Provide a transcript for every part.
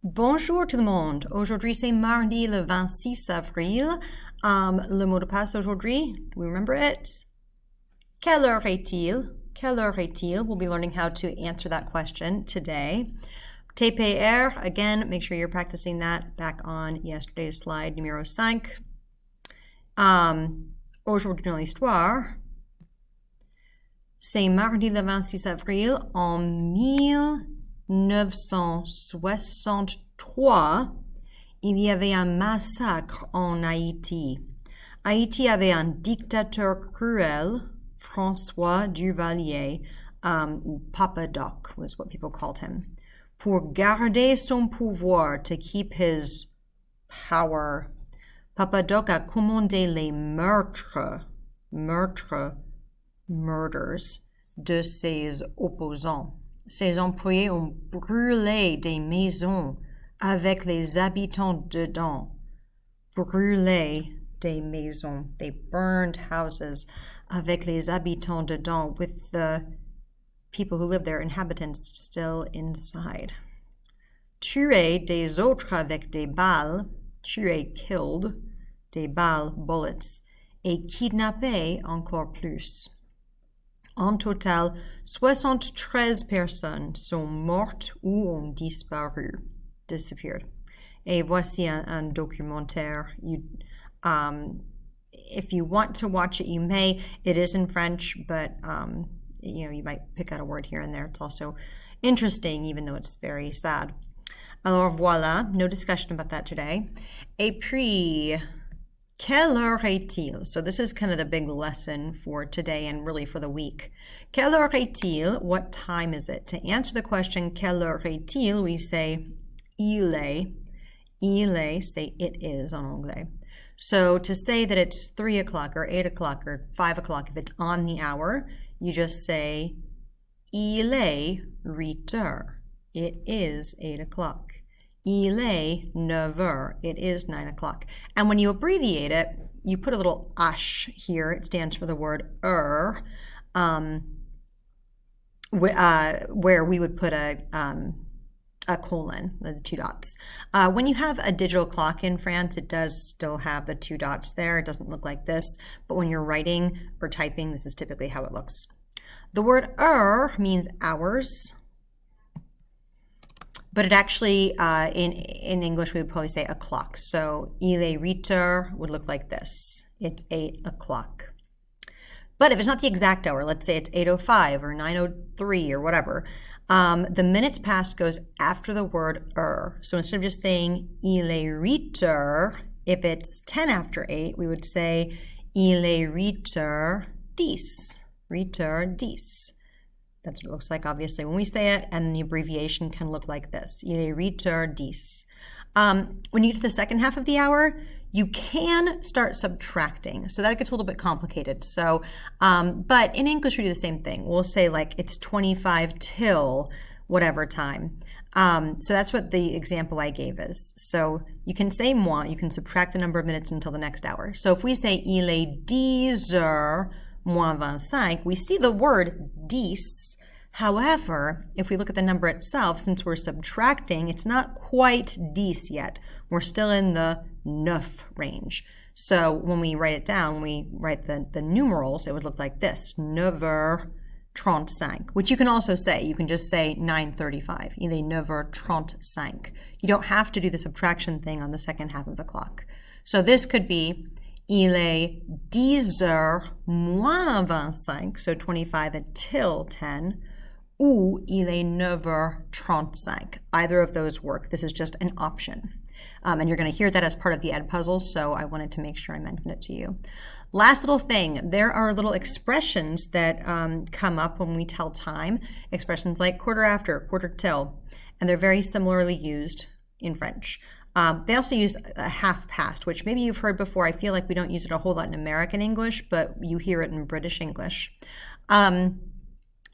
Bonjour tout le monde. Aujourd'hui, c'est mardi le 26 avril. Le mot de passe aujourd'hui, we remember it? Quelle heure est-il? Quelle heure est-il? We'll be learning how to answer that question today. TPR, again, make sure you're practicing that back on yesterday's slide, numéro 5. Aujourd'hui dans l'histoire, c'est mardi le 26 avril en 1963, il y avait un massacre en Haïti. Haïti avait un dictateur cruel, François Duvalier, ou Papa Doc was what people called him. Pour garder son pouvoir, to keep his power, Papa Doc a commandé les murders de ses opposants. Ses employés ont brûlé des maisons avec les habitants dedans. Brûlé des maisons. They burned houses avec les habitants dedans, with the people who live there, inhabitants, still inside. Tuer des autres avec des balles. Tuer, killed. Des balles, bullets. Et kidnapper encore plus. En total, 73 personnes sont mortes ou ont disparu, disappeared. Et voici un documentaire. If you want to watch it, you may. It is in French, but you might pick out a word here and there. It's also interesting, even though it's very sad. Alors voilà, no discussion about that today. Et puis, quelle heure est-il? So this is kind of the big lesson for today and really for the week. Quelle heure est-il? What time is it? To answer the question, quelle heure est-il, we say il est. Il est, say it is en anglais. So to say that it's 3 o'clock or 8 o'clock or 5 o'clock, if it's on the hour, you just say il est 8 heures. It is 8 o'clock. Il est 9 heures. It is 9 o'clock. And when you abbreviate it, you put a little ash here. It stands for the word where we would put a colon, the 2 dots. When you have a digital clock in France, it does still have the 2 dots there. It doesn't look like this, but when you're writing or typing, this is typically how it looks. The word heure means hours, but it actually, in English, we would probably say o'clock. So, il est 8 heures would look like this. It's 8 o'clock. But if it's not the exact hour, let's say it's 8:05 or 9:03 or whatever, the minutes past goes after the word heure. So instead of just saying il est 8 heures, if it's 10 after 8, we would say il est 8 heures 10. 8 heures 10. That's what it looks like, obviously, when we say it, and the abbreviation can look like this. Il est 8 heures 10. When you get to the second half of the hour, you can start subtracting. So that gets a little bit complicated. So, but in English, we do the same thing. We'll say like it's 25 till whatever time. So that's what the example I gave is. So you can say moins, you can subtract the number of minutes until the next hour. So if we say il est 10 heures moins 25, we see the word 10. However, if we look at the number itself, since we're subtracting, it's not quite 10 yet. We're still in the 9 range. So when we write it down, we write the numerals, it would look like this, 9h35, which you can also say. You can just say 9:35. Il est 9h35. You don't have to do the subtraction thing on the second half of the clock. So this could be il est 10 heures moins 25, so 25 until 10, ou il est 9h35. Either of those work. This is just an option. And you're going to hear that as part of the Edpuzzle, so I wanted to make sure I mentioned it to you. Last little thing, there are little expressions that come up when we tell time, expressions like quarter after, quarter till, and they're very similarly used in French. They also use a half past, which maybe you've heard before. I feel like we don't use it a whole lot in American English, but you hear it in British English.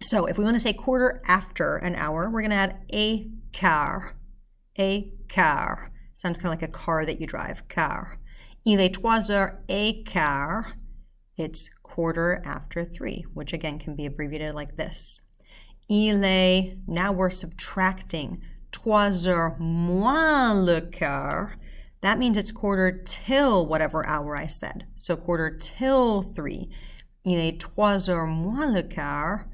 So if we want to say quarter after an hour, we're going to add a car. A car. Sounds kind of like a car that you drive. Car. Il est 3h15. It's quarter after 3, which again can be abbreviated like this. Il est, now we're subtracting, 3 heures moins le quart, that means it's quarter till whatever hour I said. So quarter till 3. Il est 3 heures moins le quart.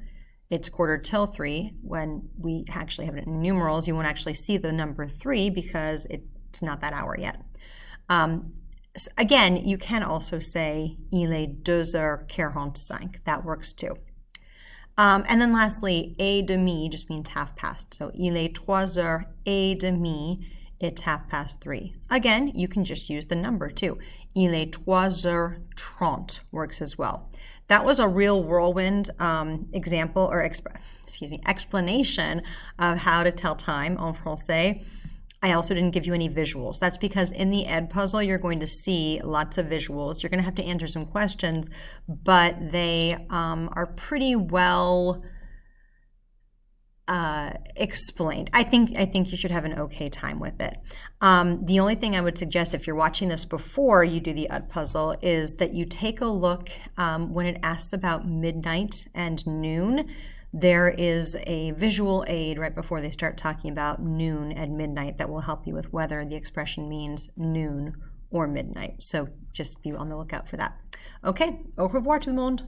It's quarter till 3. When we actually have it in numerals, you won't actually see the number 3 because it's not that hour yet. Again, you can also say il est 2h45. That works too. And then lastly, et demi just means half past. So il est 3h30. It's 3:30. Again, you can just use the number too. Il est 3h30 works as well. That was a real whirlwind example or explanation of how to tell time en français. I also didn't give you any visuals. That's because in the Ed puzzle, you're going to see lots of visuals. You're going to have to answer some questions, but they are pretty well explained. I think you should have an okay time with it. The only thing I would suggest if you're watching this before you do the Ed puzzle is that you take a look when it asks about midnight and noon. There is a visual aid right before they start talking about noon and midnight that will help you with whether the expression means noon or midnight. So just be on the lookout for that. Okay, au revoir tout le monde.